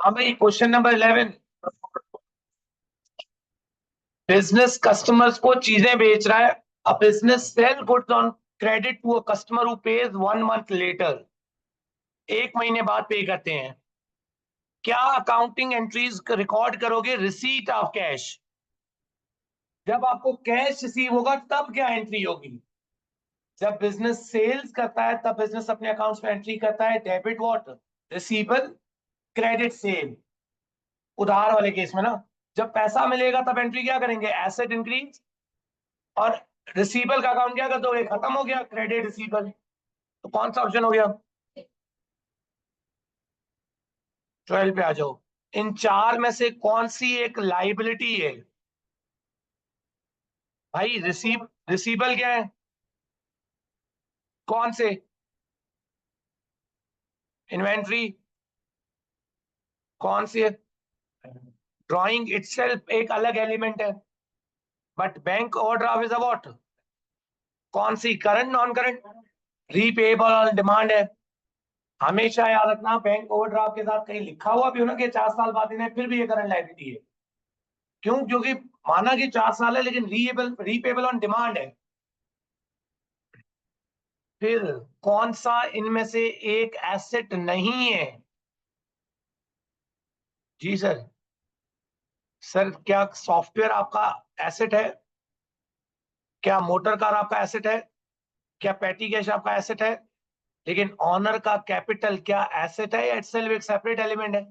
हाँ भाई, question number 11। Business customers को चीजें बेच रहा है। A business sell goods on credit to a customer who pays 1 month later. 1 महीने बाद पे करते हैं। क्या अकाउंटिंग एंट्रीज रिकॉर्ड करोगे रिसीट ऑफ कैश? जब आपको कैश रिसीव होगा तब क्या एंट्री होगी? जब बिजनेस सेल्स करता है तब बिजनेस अपने अकाउंट्स में एंट्री करता है debit what, receivable, credit sale. उधार वाले केस में ना, जब पैसा मिलेगा तब एंट्री क्या करेंगे? Asset increase. और रिसीवेबल का अकाउंट क्या कर दोगे? खत्म हो गया क्रेडिट रिसीवेबल। तो कौन सा ऑप्शन हो गया? 12 पे आ जाओ। इन चार में से कौन सी एक लाइबिलिटी है भाई? रिसीवेबल क्या है? कौन से? इन्वेंट्री कौन सी है? ड्राइंग इटसेल्फ एक अलग एलिमेंट है, but bank overdraft is a what? कौन सी? Current, non current, repayable on demand है। हमेशा याद रखना, बैंक ओवरड्राफ्ट के साथ कहीं लिखा हुआ भी हो ना कि 4 साल बाद इन्हें फिर भी ये करंट लायबिलिटी है। क्यों? क्योंकि माना कि 4 साल है लेकिन रीपेबल ऑन डिमांड है। फिर कौन सा इनमें से एक एसेट नहीं है? जी सर। सर क्या सॉफ्टवेयर आपका एसेट है? क्या मोटर कार आपका एसेट है? क्या पेटी कैश आपका एसेट है? लेकिन ऑनर का कैपिटल क्या एसेट है या इटसेल्फ एक सेपरेट एलिमेंट है?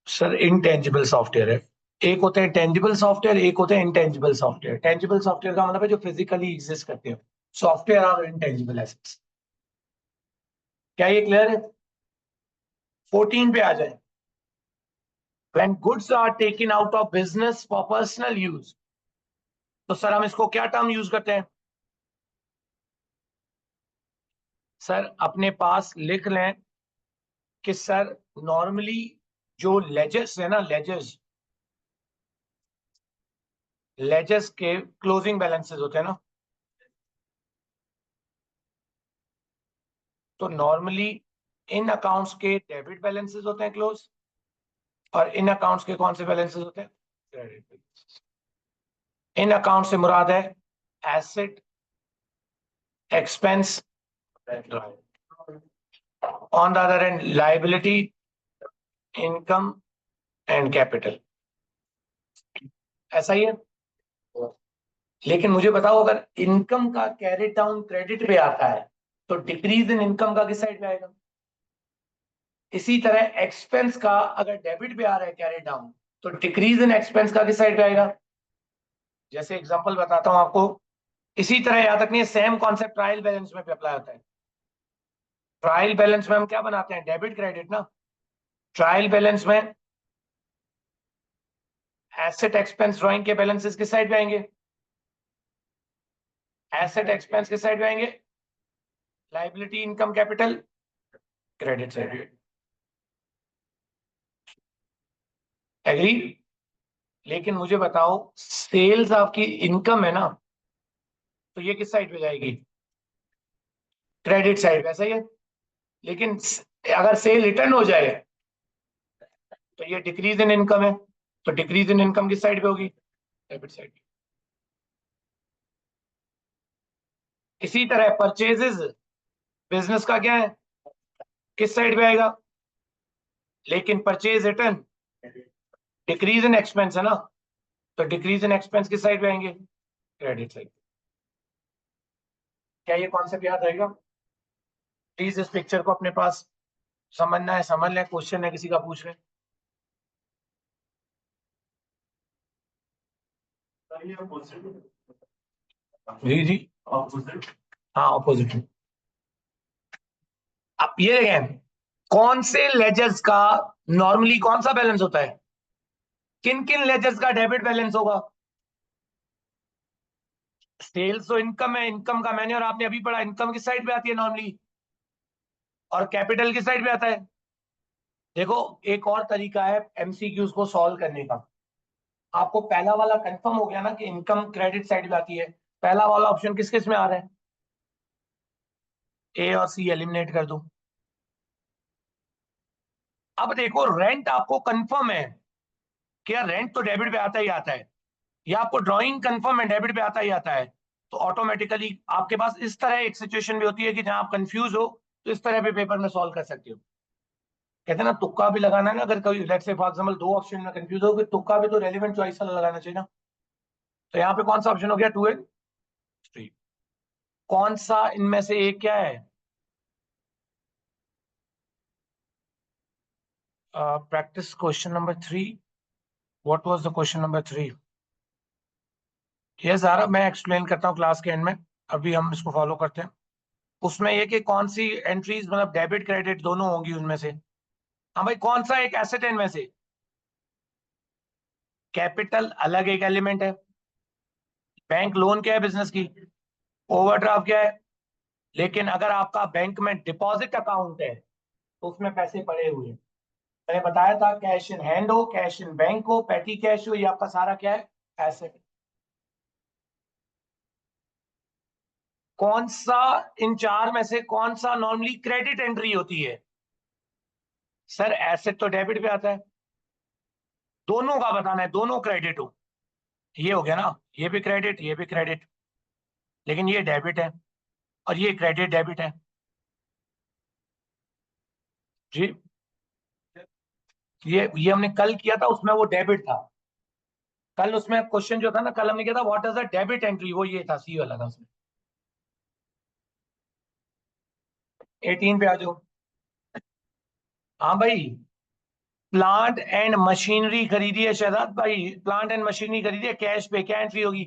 सर इनटेंजिबल सॉफ्टवेयर है। एक होते हैं टेंजिबल सॉफ्टवेयर, एक होते हैं इनटेंजिबल सॉफ्टवेयर। टेंजिबल सॉफ्टवेयर का मतलब है जो फिजिकली एग्जिस्ट करते हैं। सॉफ्टवेयर और इनटेंजिबल एसेट्स। क्या ये क्लियर है? 14 पे आ जाए। When goods are taken out of business for personal use, तो सर हम इसको क्या टर्म यूज करते हैं? सर अपने पास लिख लें कि सर नॉर्मली जो लेजर्स है ना, लेजर्स, लेजर्स के क्लोजिंग बैलेंसेस होते हैं ना, तो नॉर्मली इन अकाउंट्स के डेबिट बैलेंसेस होते हैं क्लोज, और इन अकाउंट्स के कौन से बैलेंसेस होते हैं? Credit balances. इन अकाउंट से मुराद है asset, expense, on the other and liability, income and capital. ऐसा ही है। लेकिन मुझे बताओ, अगर इनकम का कैरी डाउन क्रेडिट पे आता है तो डिक्रीज इन इनकम का किस साइड पे आएगा? इसी तरह एक्सपेंस का अगर डेबिट पे आ रहा है कैरी डाउन, तो डिक्रीज इन एक्सपेंस का किस साइड पे आएगा? जैसे एग्जांपल बताता हूं आपको। इसी तरह याद रखनी है, सेम कॉन्सेप्ट ट्रायल बैलेंस में भी अप्लाई होता है। ट्रायल बैलेंस में हम क्या बनाते हैं? डेबिट क्रेडिट ना। ट्रायल बैलेंस में एसेट एक्सपेंस ड्राइंग के बैलेंसेस किस साइड पे आएंगे? एसेट एक्सपेंस किस साइड पे आएंगे? Liability, income, capital, credit side. Agree? लेकिन मुझे बताओ, सेल्स आपकी इनकम है ना, तो ये किस साइड पे जाएगी? क्रेडिट साइड पे, ऐसा ही है। लेकिन अगर सेल रिटर्न हो जाए तो ये डिक्रीज इन इनकम है, तो डिक्रीज इन इनकम किस साइड पे होगी? डेबिट साइड पे। इसी तरह परचेजेस बिजनेस का क्या है? किस साइड पे आएगा? लेकिन purchase return decrease in expense है ना, तो डिक्रीज इन एक्सपेंस किस साइड पे आएंगे? Credit side. क्या ये कॉन्सेप्ट याद रहेगा? प्लीज इस पिक्चर को अपने पास समझना है, समझ लें। क्वेश्चन है किसी का, पूछ रहे जी जी। हाँ, ऑपोजिट। अब ये देखें, कौन से लेजर्स का नॉर्मली कौन सा बैलेंस होता है? किन किन लेजर्स का डेबिट बैलेंस होगा? सेल्स तो इनकम है, इनकम का मैंने और आपने अभी पढ़ा, इनकम किस साइड पे आती है नॉर्मली, और कैपिटल किस साइड पे आता है? देखो, एक और तरीका है एमसीक्यूज को सॉल्व करने का। आपको पहला वाला कंफर्म हो गया ना कि इनकम क्रेडिट साइड पे आती है। पहला वाला ऑप्शन किस किस में आ रहा है? ए और सी एलिमिनेट कर दूं। अब देखो रेंट आपको कंफर्म है, क्या रेंट तो डेबिट पे आता ही आता है, या आपको ड्राइंग कंफर्म है डेबिट पे आता ही आता है, तो ऑटोमेटिकली आपके पास इस तरह एक सिचुएशन भी होती है कि जहां आप कंफ्यूज हो तो इस तरह पे पेपर में सॉल्व कर सकते हो। कहते हैं ना तुक्का भी लगाना है ना, अगर कोई लेट्स से फॉर एग्जांपल दो ऑप्शन में कंफ्यूज हो, कि तुक्का भी तो रेलेवेंट चॉइस वाला लगाना चाहिए ना। तो यहाँ पे कौन सा ऑप्शन हो गया, 2 एंड 3। कौन सा इनमें से एक क्या है, practice question number 3। What was the question number 3? ये सारा मैं एक्सप्लेन करता हूँ क्लास के एंड में, अभी हम इसको फॉलो करते हैं। उसमें ये कि कौन सी एंट्रीज मतलब डेबिट क्रेडिट दोनों होंगी उनमें से। हाँ भाई, कौन सा एक एसेट है इनमें से, कैपिटल अलग एक एलिमेंट है, बैंक लोन क्या है बिजनेस की, ओवरड्राफ्ट क्या है। लेकिन अगर आपका बैंक में डिपॉजिट अकाउंट है तो उसमें पैसे पड़े हुए हैं। मैंने बताया था कैश इन हैंड हो, कैश इन बैंक हो, पेटी कैश हो, ये आपका सारा क्या है, एसेट। कौन सा इन चार में से कौन सा नॉर्मली क्रेडिट एंट्री होती है? सर एसेट तो डेबिट पे आता है, दोनों का बताना है, दोनों क्रेडिट हो। ये हो गया ना, ये भी क्रेडिट ये भी क्रेडिट, लेकिन ये डेबिट है और ये क्रेडिट डेबिट है। जी, ये हमने कल किया था, उसमें वो डेबिट था। कल उसमें क्वेश्चन जो था ना, कल हमने किया था what is a debit entry, वो ये था, सी वाला था उसमें। 18 पे आ जाओ। हाँ भाई, प्लांट एंड मशीनरी खरीदी है शहजाद भाई, प्लांट एंड मशीनरी खरीदी है कैश पे, क्या एंट्री होगी?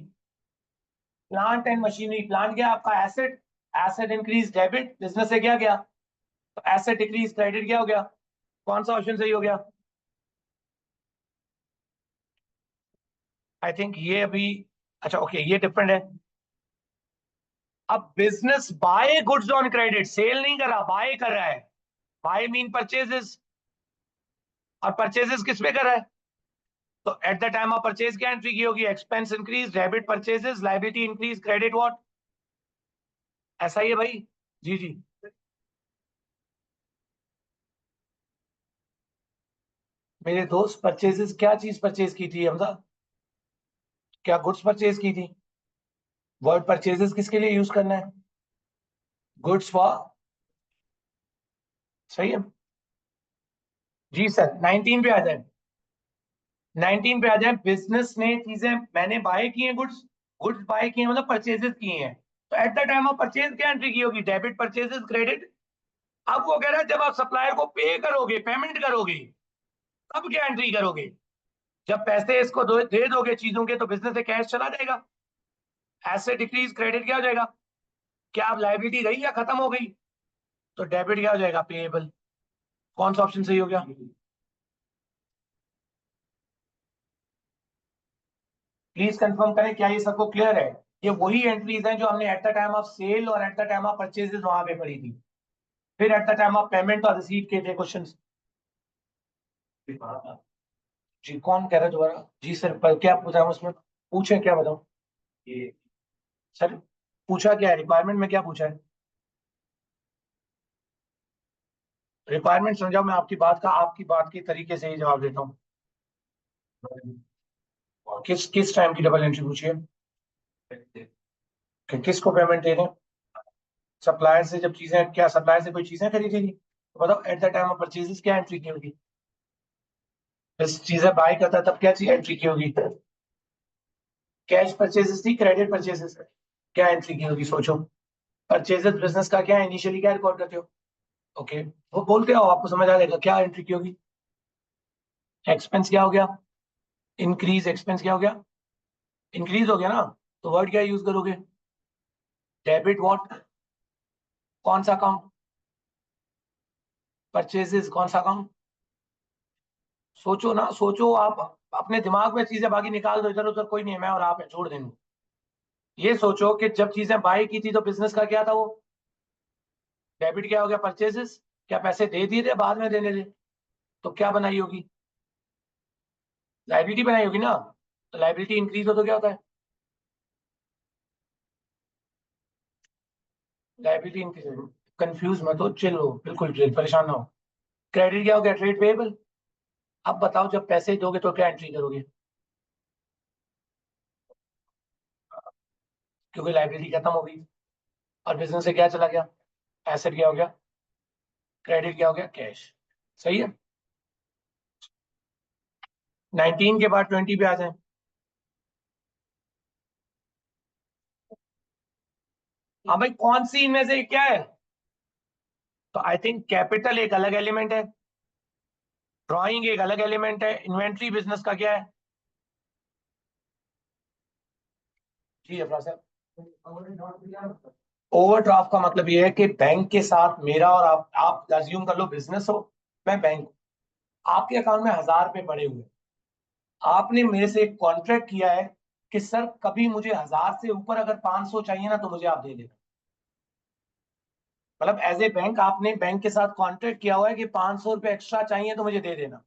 प्लांट एंड मशीनरी, प्लांट क्या आपका asset, asset increase debit, business से क्या गया, तो एसेट डिक्रीज क्रेडिट क्या हो गया। कौन सा ऑप्शन सही हो गया? आई थिंक ये अभी, अच्छा ओके ये डिफरेंट है। अब business buy goods on credit, sell नहीं कर रहा, बाय कर रहा है। बाय मीन परचेजेस, और परचेजेस किस पे कर रहा है? तो at the time of purchase क्या एंट्री की होगी, expense increase debit purchases, liability increase credit what, ऐसा ही है भाई। जी जी। मेरे दोस्त परचेजेस क्या चीज परचेज की थी हमजा, क्या गुड्स परचेज की थी? वर्ड परचेजेस किसके लिए यूज करना है, गुड्स फॉर, सही है। जी सर, 19 पे आ जाए, 19 पे आ जाए। बिजनेस ने चीजें मैंने बाय की हैं, गुड्स, गुड्स बाय किए मतलब परचेजेस किए हैं, तो at the time of purchase क्या एंट्री की होगी, डेबिट परचेजेस क्रेडिट। अब वो कह रहा है जब आप सप्लायर को पे करोगे, पेमेंट करोगे, तब क्या एंट्री करोगे? जब पैसे इसको दे दोगे चीजों के, तो बिजनेस से कैश चला जाएगा, एसेट डिक्रीज क्रेडिट क्या हो जाएगा, क्या आप लायबिलिटी रही या खत्म हो गई, तो डेबिट क्या हो जाएगा, पेएबल। कौन सा ऑप्शन सही हो गया? प्लीज कंफर्म करें, क्या ये सबको क्लियर है? ये वही एंट्रीज हैं जो हमने at the time of sale और at the time of purchases वहां पे पढ़ी थी, फिर at the time of payment और रिसीट के थे क्वेश्चन। जी कौन कह रहा है दोबारा? जी सर, पर क्या पूछा है उसमें, पूछे क्या बताऊं? ये सर, पूछा क्या है रिक्वायरमेंट में, क्या पूछा है? रिक्वायरमेंट समझाओ, मैं आपकी बात के तरीके से ही जवाब देता हूँ। किस किस टाइम की डबल एंट्री पूछी है, कि किसको पेमेंट दे रहे हैं? सप्लायर से जब चीजें, क्या सप्लायर से कोई चीजें खरीदी थी, तो बताओ eight the time of purchases क्या एंट्री की होगी? बस चीजें बाय करता है तब क्या चीज एंट्री की होगी? कैश परचेजेस थी, क्रेडिट परचेजेस, क्या एंट्री की होगी सोचो। परचेजेस बिजनेस का क्या है, इनिशियली क्या रिकॉर्ड करते हो? ओके, वो बोलते हो आपको समझ आ जाएगा क्या एंट्री की होगी। एक्सपेंस क्या हो गया, इंक्रीज, एक्सपेंस क्या हो गया, इंक्रीज हो गया ना, तो वर्ड क्या यूज करोगे, डेबिट व्हाट, कौन सा अकाउंट, परचेजेस कौन सा अकाउंट। सोचो ना, सोचो आप, अपने दिमाग में चीजें बाकी निकाल दो, इधर उधर कोई नहीं है, मैं और आप है, छोड़ देंगे। ये सोचो कि जब चीजें बाय की थी तो बिजनेस का क्या था वो, डेबिट क्या हो गया, परचेजेस, क्या पैसे दे दिए थे बाद में देने थे, तो क्या बनाई होगी, लाइबिलिटी बनाई होगी ना। तो लाइबिलिटी इंक्रीज हो तो क्या होता है, लाइबिलिटी इंक्रीज, कंफ्यूज मत हो, चिल हो, बिल्कुल चिल, परेशान ना हो। क्रेडिट क्या हो गया? Trade payable. अब बताओ, जब पैसे दोगे तो क्या एंट्री करोगे? क्योंकि लाइबिलिटी खत्म हो गई और बिजनेस से क्या चला गया? एसेट क्या हो गया? क्रेडिट क्या हो गया? कैश। सही है। 19 के बाद 20 पे आ जाए। हाँ भाई, कौन सी इनमें से क्या है? तो आई थिंक कैपिटल एक अलग एलिमेंट है, ड्राइंग एक अलग एलिमेंट है, इन्वेंट्री बिजनेस का क्या है? जी अफरा साहब, ओवरड्राफ्ट का मतलब ये है कि बैंक के साथ मेरा और आप अज्यूम कर लो बिजनेस हो, मैं बैंक हूं, आपके अकाउंट में 1,000 रुपए पड़े हुए हैं। आपने मेरे से एक कॉन्ट्रैक्ट किया है कि सर कभी मुझे 1,000 से ऊपर अगर 500 चाहिए ना तो मुझे आप दे देना। मतलब एज ए बैंक आपने बैंक के साथ कॉन्ट्रैक्ट किया हुआ है कि 500 रुपए एक्स्ट्रा चाहिए तो मुझे दे देना।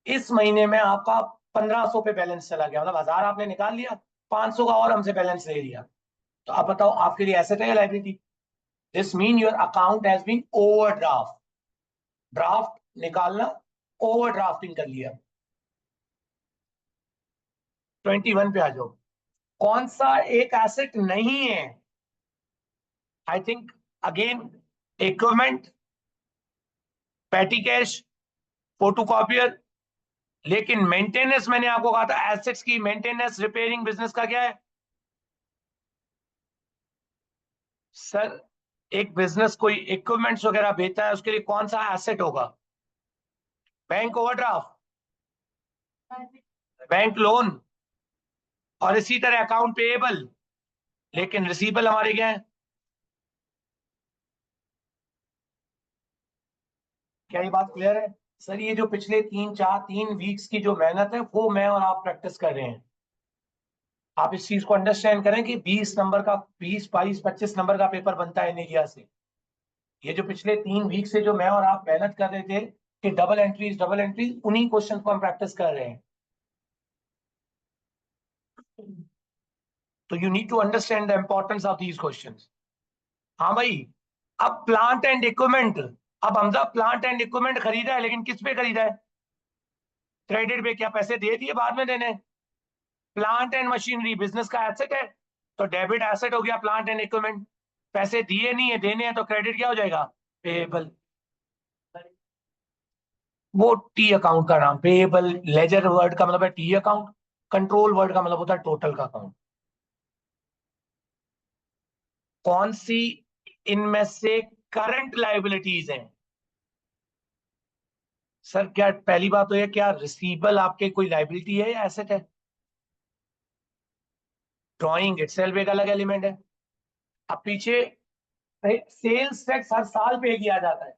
इस महीने में आपका 1,500 पे बैलेंस चला गया, मतलब 1,000 आपने निकाल लिया, 500 का और हमसे बैलेंस ले लिया। तो आप बताओ, आपके लिए एसेट है या liability? This mean your account has been overdraft. Draft निकालना, ओवर ड्राफ्टिंग कर लिया। 21 पे आ जाओ। कौन सा एक एसेट नहीं है? I think again equipment, petty cash, photocopier. लेकिन मेंटेनेंस, मैंने आपको कहा था एसेट्स की मेंटेनेंस रिपेयरिंग बिजनेस का क्या है? सर, एक बिजनेस कोई इक्विपमेंट्स वगैरह बेचता है, उसके लिए कौन सा एसेट होगा? बैंक ओवरड्राफ्ट, बैंक लोन, और इसी तरह अकाउंट पेएबल। लेकिन रिसीवेबल हमारे क्या है? क्या ये बात क्लियर है? सर, ये जो पिछले 3 वीक्स की जो मेहनत है वो मैं और आप प्रैक्टिस कर रहे हैं। आप इस चीज को अंडरस्टैंड करें कि 20 नंबर का, 20, 22, 25 नंबर का पेपर बनता है इंडिया से। ये जो पिछले 3 वीक से जो मैं और आप मेहनत कर रहे थे कि डबल एंट्रीज, उन्हीं क्वेश्चन को हम प्रैक्टिस कर रहे हैं। तो you need to understand the importance of these questions. हाँ भाई। अब प्लांट एंड इक्विपमेंट। अब हमजा प्लांट एंड इक्विपमेंट खरीदा है, लेकिन किस पे खरीदा है? क्रेडिट पे। क्या पैसे दे दिए, बाद में देने? प्लांट एंड मशीनरी बिजनेस का एसेट है, तो डेबिट एसेट हो गया प्लांट एंड इक्विपमेंट। पैसे दिए नहीं है, देने हैं, तो क्रेडिट क्या हो जाएगा? पेएबल। वो टी अकाउंट का नाम पेएबल, लेजर वर्ड का मतलब है टी अकाउंट, कंट्रोल वर्ड का मतलब होता है टोटल का अकाउंट। कौन सी इनमें से करंट लाइबिलिटीज हैं? सर, क्या पहली बात तो ये, क्या रिसीवेबल आपके कोई लाइबिलिटी है या एसेट है? ड्राइंग इटसेल्फ एक अलग एलिमेंट है। अब पीछे सेल्स टैक्स हर साल पे किया जाता है,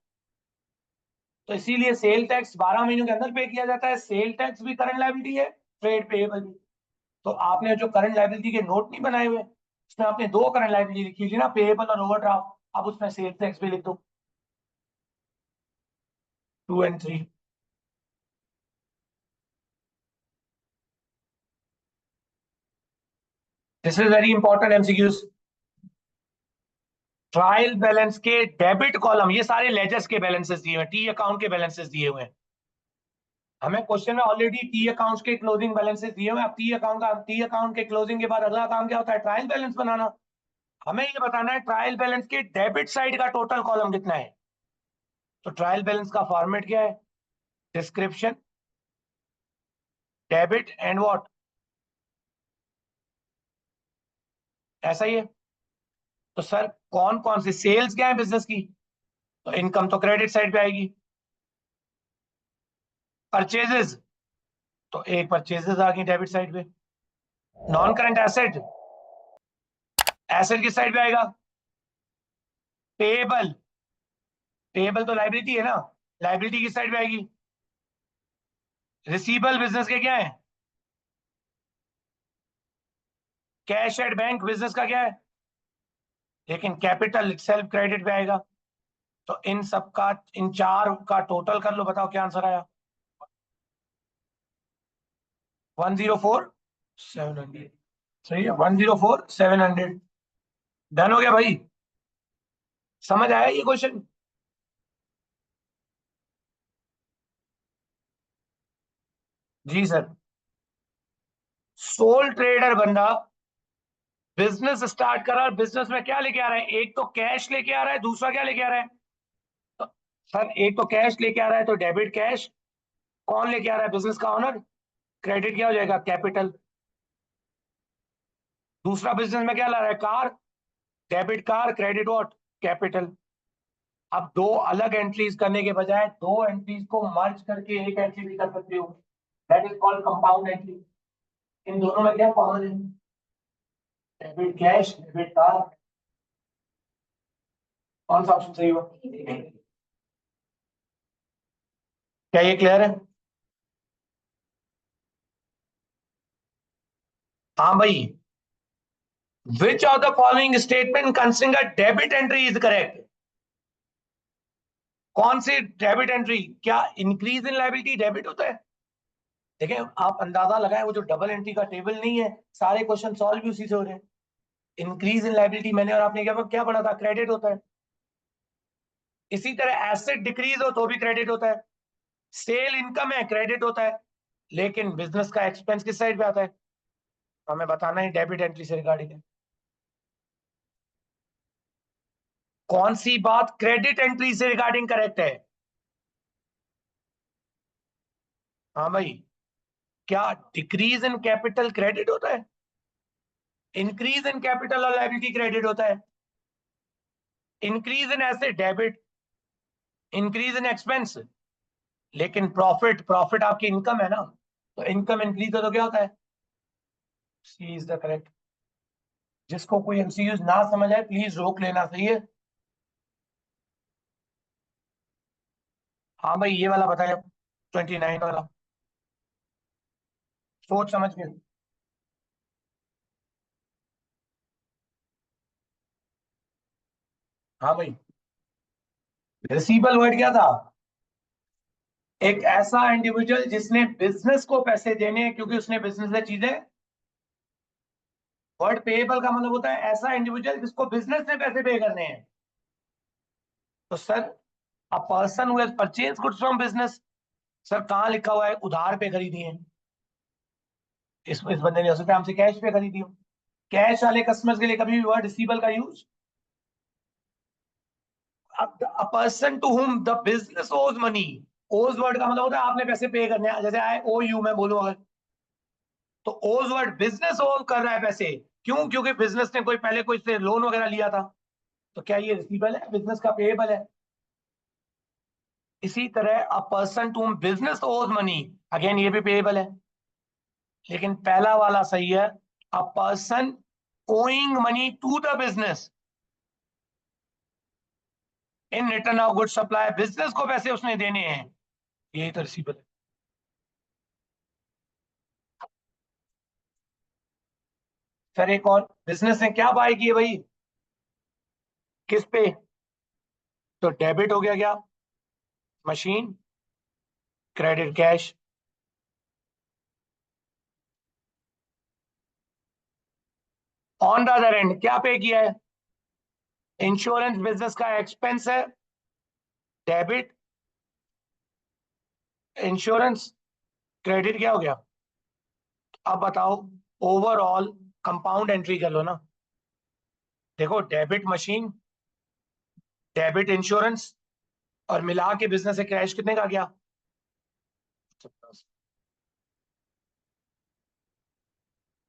तो इसीलिए सेल टैक्स 12 महीनों के अंदर पे किया जाता है। सेल टैक्स भी करंट लायबिलिटी है, ट्रेड पेएबल भी। तो आपने जो करंट लायबिलिटी के नोट नहीं बनाए हुए, उसमें आपने दो करंट लायबिलिटी लिखी थी ना, पेएबल और ओवरड्राफ्ट। अब उसमें सेल टैक्स भी लिख दो, 2 और 3। This is very important MCQs. Trial balance के डेबिट कॉलम, ये सारे लेजर्स के बैलेंसेस दिए हुए हैं, टी अकाउंट के बैलेंसेस दिए हुए हैं। हमें क्वेश्चन में ऑलरेडी टी अकाउंट्स के क्लोजिंग बैलेंसेस दिए हुए हैं। अब टी अकाउंट के क्लोजिंग के बाद अगला काम क्या होता है? ट्रायल बैलेंस बनाना। हमें ये बताना है ट्रायल बैलेंस के डेबिट साइड का टोटल कॉलम कितना है। तो ट्रायल बैलेंस का फॉर्मेट क्या है? डिस्क्रिप्शन, डेबिट एंड व्हाट, ऐसा ही है। तो सर, कौन कौन सी सेल्स क्या है बिजनेस की? तो इनकम तो क्रेडिट साइड पे आएगी। परचेजेस, तो एक परचेजेस आ गई डेबिट साइड पे। नॉन करंट एसेट, एसेट किस साइड पे आएगा? पेएबल। पेएबल तो लाइबिलिटी है ना, लाइबिलिटी किस साइड पे आएगी? रिसीवेबल बिजनेस के क्या है? कैश एट बैंक बिजनेस का क्या है? लेकिन कैपिटल इटसेल्फ क्रेडिट पे आएगा। तो इन सब का, इन चार का टोटल कर लो, बताओ क्या आंसर आया? 104,700। सही है, 104,700। डन हो गया भाई। समझ आया ये क्वेश्चन? जी सर। सोल ट्रेडर बंदा बिजनेस स्टार्ट कर रहा है, बिजनेस में क्या लेके आ रहा है? एक तो कैश लेके आ रहा है, दूसरा क्या लेके आ रहा है? तो, सर एक तो कैश लेके आ रहा है तो डेबिट कैश। कौन लेके आ रहा है? बिजनेस का ओनर। क्रेडिट क्या हो जाएगा? कैपिटल। दूसरा बिजनेस में क्या ला रहा है? Car. Debit car, credit what? Capital. अब दो अलग एंट्रीज करने के बजाय दो एंट्रीज को मर्ज करके एक एंट्री भी कर सकते हो, that is called compound entry. इन दोनों में क्या कॉमन है? Debit cash, debit car. कौन सा ऑप्शन सही हो? क्या ये क्लियर है? हाँ भाई। Which of the following statement considering a debit entry is correct? कौन सी डेबिट एंट्री? क्या इंक्रीज इन लायबिलिटी डेबिट होता है? देखें आप अंदाजा लगाएं, वो जो डबल एंट्री का टेबल नहीं है, सारे क्वेश्चन सॉल्व भी उसी से हो रहे हैं। इंक्रीज इन लायबिलिटी मैंने और आपने क्या क्या पढ़ा था? क्रेडिट होता है। इसी तरह एसेट डिक्रीज हो तो भी क्रेडिट होता है। सेल इनकम है, क्रेडिट होता है। लेकिन बिजनेस का एक्सपेंस किस साइड पे आता है? हमें बताना ही डेबिट एंट्री से रिगार्डिंग है। कौन सी बात क्रेडिट एंट्री से रिगार्डिंग करेक्ट है? हाँ भाई। क्या डिक्रीज इन कैपिटल क्रेडिट होता है? इंक्रीज इन कैपिटल और लायबिलिटी क्रेडिट होता है। Increase in asset debit, increase in expense. लेकिन प्रॉफिट, प्रॉफिट आपकी इनकम है ना, तो इनकम इंक्रीज हो तो क्या होता है? सी इज द करेक्ट। जिसको कोई एमसीक्यूज ना समझ आए प्लीज रोक लेना, सही है? हाँ भाई ये वाला बताया, 29 वाला। सोच समझ के। हाँ भाई। रिसीवेबल वर्ड क्या था? एक ऐसा इंडिविजुअल जिसने बिजनेस को पैसे देने हैं क्योंकि उसने बिजनेस से चीजें। वर्ड पेएबल का मतलब होता है ऐसा इंडिविजुअल जिसको बिजनेस ने पैसे पे करने हैं। तो sir, a person who has purchase goods from business. Sir कहाँ लिखा हुआ है उधार पे खरीदी है? इस बंदे ने हो सकता है हमसे कैश पे खरीदी हो। कैश वाले कस्टमर्स के लिए कभी भी वर्ड रिसीवेबल का use. A person to whom the business owes money. Owes word का मतलब होता है आपने पैसे पे करने हैं। जैसे आई ओ यू मैं बोलूं अगर, तो ओज वर्ड बिजनेस ओज कर रहा है पैसे। क्यों? क्योंकि बिजनेस ने कोई पहले कोई से लोन वगैरह लिया था। तो क्या ये रिसीवेबल है? बिजनेस का पेएबल है। इसी तरह a person to whom business owes money, again ये भी पेएबल है। लेकिन पहला वाला सही है, a person owing money to the business in return of good supply. Business को पैसे उसने देने हैं, यही तो रिसीवेबल है। सर एक और, बिजनेस ने क्या बाय किए भाई? किस पे? तो डेबिट हो गया क्या? Machine, credit cash. On the other and क्या पे किया है? इंश्योरेंस बिजनेस का एक्सपेंस है, डेबिट। इंश्योरेंस, क्रेडिट क्या हो गया? अब बताओ, ओवरऑल कंपाउंड एंट्री कर लो ना। देखो डेबिट मशीन, डेबिट इंश्योरेंस, और मिला के बिजनेस से कैश कितने का गया?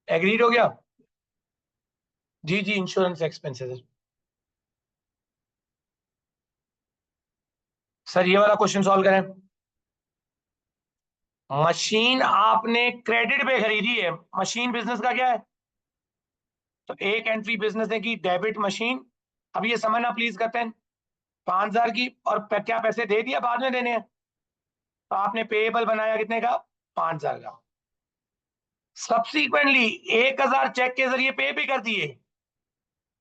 एग्रीड हो गया? जी जी, इंश्योरेंस एक्सपेंसेस। सर ये वाला क्वेश्चन सॉल्व करें। मशीन आपने क्रेडिट पे खरीदी है, मशीन बिजनेस का क्या है? तो एक एंट्री बिजनेस ने की, डेबिट मशीन। अब ये समझना प्लीज करते हैं, 5,000 की, और क्या पैसे दे दिया, बाद में देने हैं। तो आपने पेएबल बनाया कितने का? 5,000 का। सब्सिक्वेंटली 1,000 चेक के जरिए पे भी कर दिए,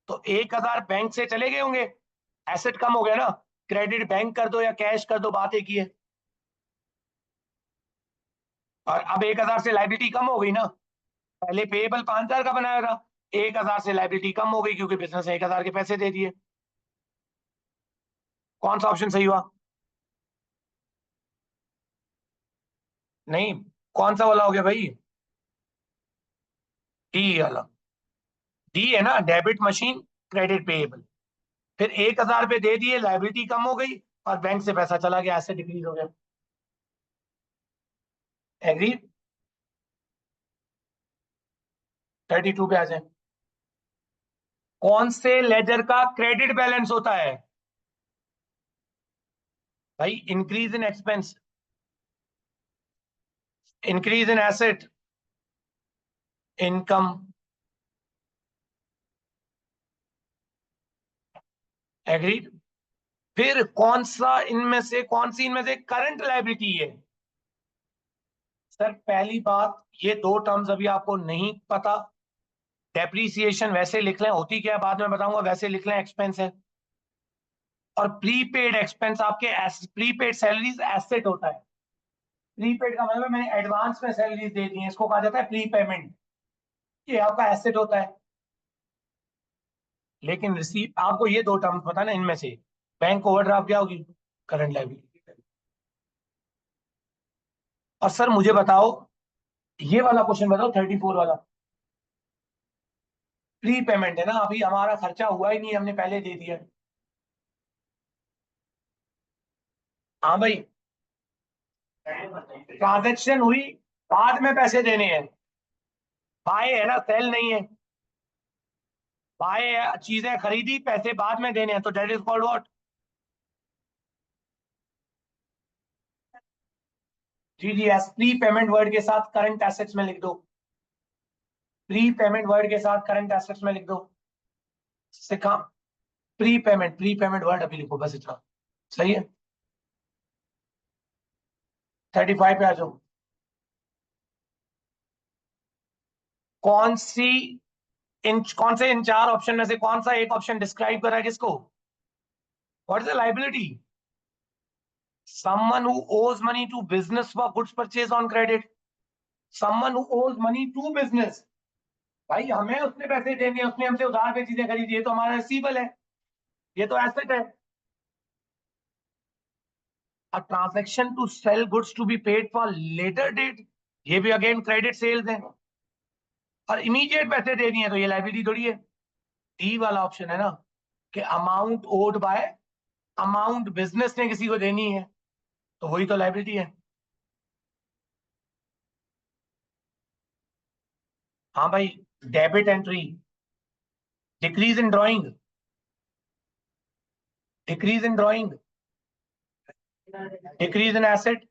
तो 1,000 बैंक से चले गए होंगे। एसेट कम हो गया ना। क्रेडिट बैंक कर दो या कैश कर दो, बात एक ही है। और अब 1,000 से लाइबिलिटी कम हो गई ना। पहले पेएबल 5,000 का बनाया था, 1,000 से लाइबिलिटी कम हो गई क्योंकि बिजनेस ने 1,000 के पैसे दे दिए। कौन सा ऑप्शन सही हुआ? नहीं, कौन सा वाला हो गया भाई? डी वाला। डी है ना, डेबिट मशीन, क्रेडिट पेएबल। फिर 1,000 रुपये दे दिए, लाइबिलिटी कम हो गई और बैंक से पैसा चला गया, एसेट डिक्रीज हो गया। एग्री? 32 पे आ जाए। कौन से लेजर का क्रेडिट बैलेंस होता है? भाई increase in expense, increase in asset, income. Agree? फिर कौन सी इनमें से करंट लाइबिलिटी है? सर पहली बात, ये दो टर्म्स अभी आपको नहीं पता। डेप्रीसिएशन वैसे लिख लें, होती क्या है बाद में बताऊंगा, वैसे लिख लें एक्सपेंस है। और प्रीपेड एक्सपेंस आपके प्रीपेड सैलरीज एसेट होता है। प्रीपेड का मतलब मैंने एडवांस में सैलरीज दे दी है, इसको कहा जाता है प्री पेमेंट। ये आपका एसेट होता है। लेकिन रिसीव, आपको ये दो टर्म्स पता ना इनमें से, बैंक ओवरड्राफ्ट क्या होगी? Current liability. और सर मुझे बताओ, ये वाला क्वेश्चन बताओ 34 वाला। प्री पेमेंट है ना, अभी हमारा खर्चा हुआ ही नहीं, हमने पहले दे दिया। हाँ भाई, ट्रांजेक्शन हुई, बाद में पैसे देने हैं। बाय है ना, सेल नहीं है। बाय चीजें खरीदी, पैसे बाद में देने हैं, तो that is called what? G G S. Pre payment word के साथ करंट एसेट्स में लिख दो। प्री पेमेंट वर्ड के साथ करंट एसेट्स में लिख दो। सिखा। प्री पेमेंट वर्ड अभी लिखो, बस इतना। सही है। 35 पे आ जाओ। कौन सी कौन से इन चार ऑप्शन में से कौन सा एक ऑप्शन डिस्क्राइब कर रहा है किसको? What is the liability? Someone who owes money to business for goods purchased on credit. Someone who owes money to business. भाई हमें उसने पैसे देने हैं, उसने हमसे उधार पे चीजें खरीदी, ये तो हमारा रिसीवेबल है, ये तो एसेट है। A transaction to sell goods to be paid for later date, ये भी अगेन क्रेडिट सेल्स है। और इमीडिएट पैसे दे दिए तो ये लाइबिलिटी थोड़ी है। डी वाला ऑप्शन है ना, कि amount owed by, amount business ने किसी को देनी है, तो वही तो लाइबिलिटी है। हाँ भाई, debit entry, decrease in drawing, decrease in drawing, decrease in asset,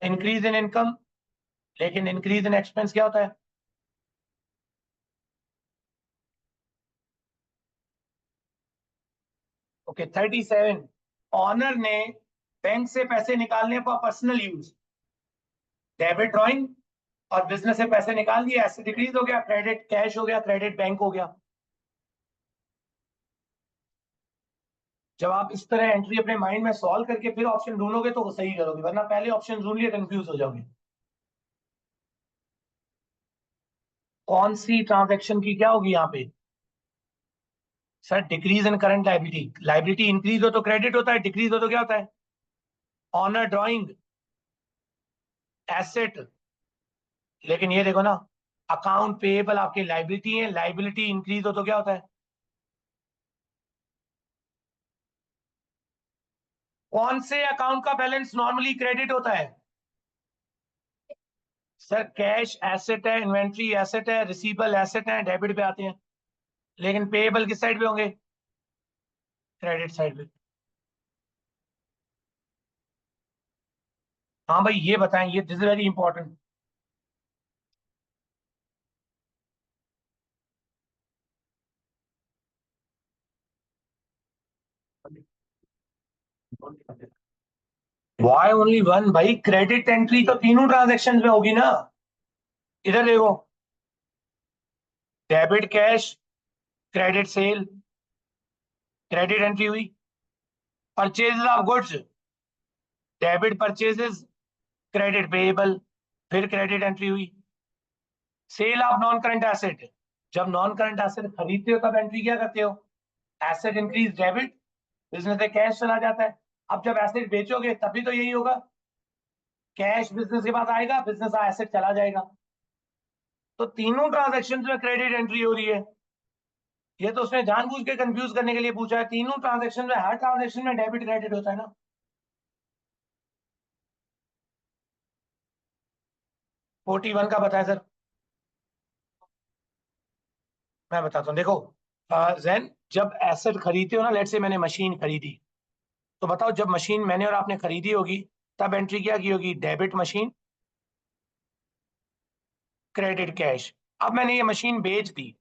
increase in income. लेकिन इंक्रीज इन एक्सपेंस क्या होता है? ओके 37। ऑनर ने बैंक से पैसे निकालने पर पर्सनल यूज, डेबिट ड्रॉइंग, और बिजनेस से पैसे निकाल दिए, ऐसे डिक्रीज हो गया, क्रेडिट कैश हो गया, क्रेडिट बैंक हो गया। जब आप इस तरह एंट्री अपने माइंड में सॉल्व करके फिर ऑप्शन ढूंढोगे तो वो सही करोगे, वरना पहले ऑप्शन ढूंढ लिए कंफ्यूज हो जाओगे। कौन सी ट्रांजेक्शन की क्या होगी यहाँ पे? Sir decrease in current liability, liability increase हो तो क्रेडिट होता है, डिक्रीज हो तो क्या होता है? Owner drawing, asset. लेकिन ये देखो ना, अकाउंट पेएबल आपकी लाइबिलिटी है, लाइबिलिटी इंक्रीज हो तो क्या होता है? कौन से अकाउंट का बैलेंस नॉर्मली क्रेडिट होता है? सर कैश एसेट है, इन्वेंट्री एसेट है, रिसीवेबल एसेट है, डेबिट पे आते हैं। लेकिन पेएबल किस साइड पे होंगे? क्रेडिट साइड पे। हाँ भाई ये बताएं, ये this is very important. Why only one? भाई क्रेडिट एंट्री तो तीनों ट्रांजेक्शन में होगी ना। इधर देखो, debit cash, credit sale, credit entry हुई। Purchase of goods, debit purchases, credit payable, फिर क्रेडिट एंट्री हुई। Sale of non current asset, जब नॉन करंट एसेट खरीदते हो तब एंट्री क्या करते हो? एसेट इंक्रीज डेबिट, बिजनेस से कैश चला जाता है। अब जब एसेट बेचोगे तभी तो यही होगा, कैश बिजनेस के पास आएगा, बिजनेस का एसेट चला जाएगा। तो तीनों ट्रांजेक्शन में क्रेडिट एंट्री हो रही है। ये तो उसने जानबूझ के कंफ्यूज करने के लिए पूछा है। तीनों ट्रांजेक्शन में, हर ट्रांजेक्शन में डेबिट क्रेडिट होता है ना। 41 का बताया सर। मैं बताता हूँ, देखो जैन, जब एसेट खरीदते हो ना, लेट से मैंने मशीन खरीदी, तो बताओ जब मशीन मैंने और आपने खरीदी होगी तब एंट्री क्या की होगी, डेबिट मशीन, क्रेडिट कैश। अब मैंने ये मशीन बेच दी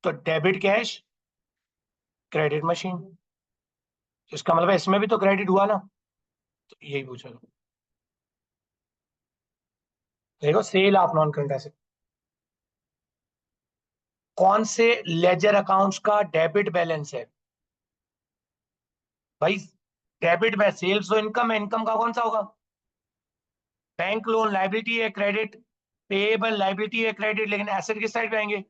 तो डेबिट कैश, क्रेडिट मशीन। इसका मतलब है इसमें भी तो क्रेडिट हुआ ना, तो यही पूछा। देखो sale of non current asset, कौन से लेजर अकाउंट्स का डेबिट बैलेंस है भाई? डेबिट में सेल्स तो इनकम है, इनकम का कौन सा होगा? बैंक लोन लाइबिलिटी है, क्रेडिट, पेएबल लाइबिलिटी है, क्रेडिट, लेकिन एसेट किस साइड पे आएंगे?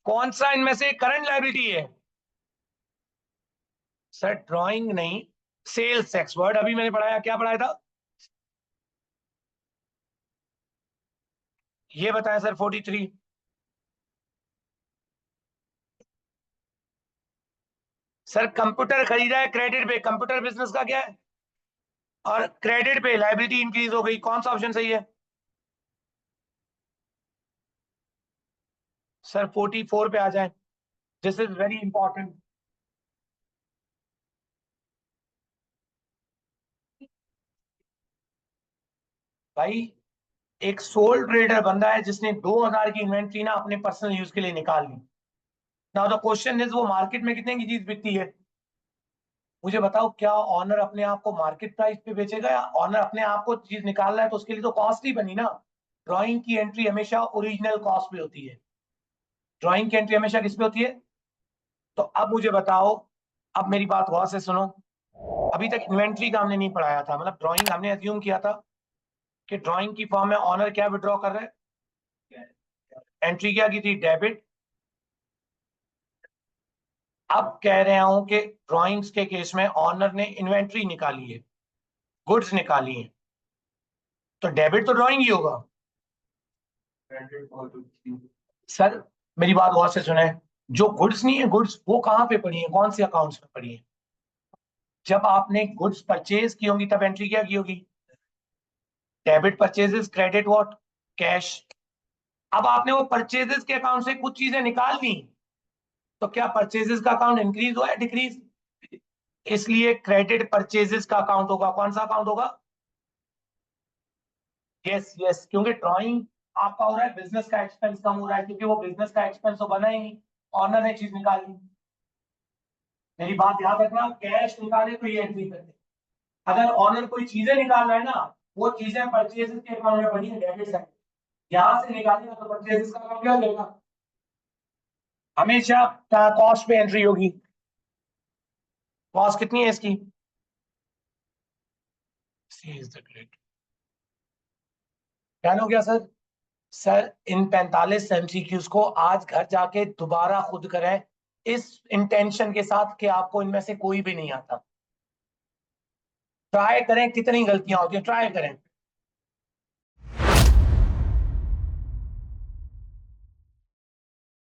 कौन सा इनमें से करंट लाइबिलिटी है? सर ड्राइंग नहीं, सेल्स टैक्स, वर्ड अभी मैंने पढ़ाया, क्या पढ़ाया था? ये बताया सर 43। सर कंप्यूटर खरीदा है क्रेडिट पे, कंप्यूटर बिजनेस का क्या है? और क्रेडिट पे लाइबिलिटी इंक्रीज हो गई, कौन सा ऑप्शन सही है? सर 44 पे आ जाए, दिस इज वेरी इंपॉर्टेंट। भाई एक सोल ट्रेडर बंदा है जिसने 2000 की इन्वेंट्री ना अपने पर्सनल यूज के लिए निकाल ली। नाउ द क्वेश्चन इज, वो मार्केट में कितने की चीज बिकती है? मुझे बताओ, क्या ऑनर अपने आप को मार्केट प्राइस पे बेचेगा, या ऑनर अपने आप को चीज निकाल रहा है तो उसके लिए तो कॉस्ट ही बनी ना। ड्राइंग की एंट्री हमेशा ओरिजिनल कॉस्ट पे होती है, ड्राइंग की एंट्री हमेशा किस पे होती है? तो अब मुझे बताओ, अब मेरी बात गौर से सुनो। अभी तक इन्वेंट्री का हमने नहीं पढ़ाया था, मतलब ड्राइंग हमने अज्यूम किया था कि ड्राइंग की फॉर्म में ऑनर क्या विड्रॉ कर रहा है, एंट्री क्या की थी, डेबिट। अब कह रहा हूं कि ड्राइंग्स के केस में ऑनर ने इन्वेंट्री निकाली है, गुड्स निकाली है, तो डेबिट तो ड्राइंग ही होगा। सर मेरी बात गौर से सुने, जो गुड्स नहीं है, गुड्स वो कहाँ पे पड़ी है, कौन से अकाउंट्स में पड़ी है? जब आपने गुड्स परचेज की होंगी तब एंट्री क्या की होगी, debit purchases, credit what, cash. अब आपने वो परचेजेस के अकाउंट से कुछ चीजें निकाल ली, तो क्या परचेजेस का अकाउंट इंक्रीज हुआ है, डिक्रीज? इसलिए क्रेडिट परचेजेस का अकाउंट होगा, कौन सा अकाउंट होगा? यस यस, क्योंकि ड्राइंग आपका हो रहा है, बिजनेस का एक्सपेंस कम हो रहा है, क्योंकि वो बिजनेस का एक्सपेंस तो बना ही नहीं, ऑनर ने चीज निकाली। मेरी बात याद रखना, कैश निकाले तो ये एंट्री करते, अगर ऑनर कोई चीजें निकाल रहा है ना, वो चीजें परचेजेस के अकाउंट में बनी है, डेबिट साइड, यहां से निकालेगा तो परचेजेस का अकाउंट क्या लेगा, हमेशा कॉस्ट पे एंट्री होगी। कॉस्ट कितनी है इसकी? सी इज द ग्रेट। क्या हो गया सर? सर इन 45 एमसीक्यूज को आज घर जाके दोबारा खुद करें, इस इंटेंशन के साथ कि आपको इनमें से कोई भी नहीं आता। ट्राई करें, कितनी गलतियां होती हैं, ट्राई करें।